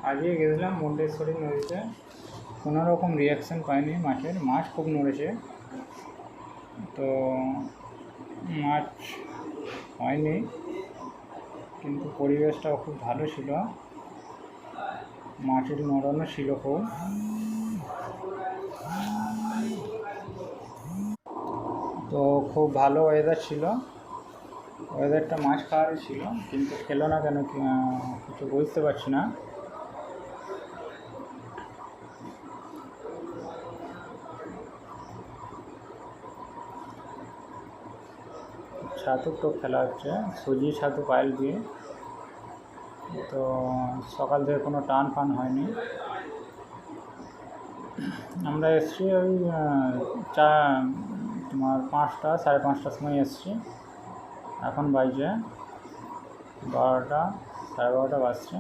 আজকে গেছিলাম মুন্ডেশ্বরী নদীতে, কোনো রকম রিয়াকশান পাইনি মাছের। মাছ খুব নড়েছে, তো মাছ হয়নি, কিন্তু পরিবেশটাও খুব ভালো ছিল, মাছের নড়ানো ছিল খুব। তো খুব ভালো ওয়েদার ছিল, ওয়েদারটা মাছ খাওয়ারই ছিল, কিন্তু খেলো না কেন কিছু বুঝতে পারছি না। ছাতুর টোপ খেলা হচ্ছে, সুজি ছাতু পায়েল দিয়ে। তো সকাল থেকে কোনো টান ফান হয়নি। আমরা এসছি ওই তোমার 5টা সাড়ে 5টার সময় এসছি। এখন বাজছে 12টা, সাড়ে 12টা বাজছে।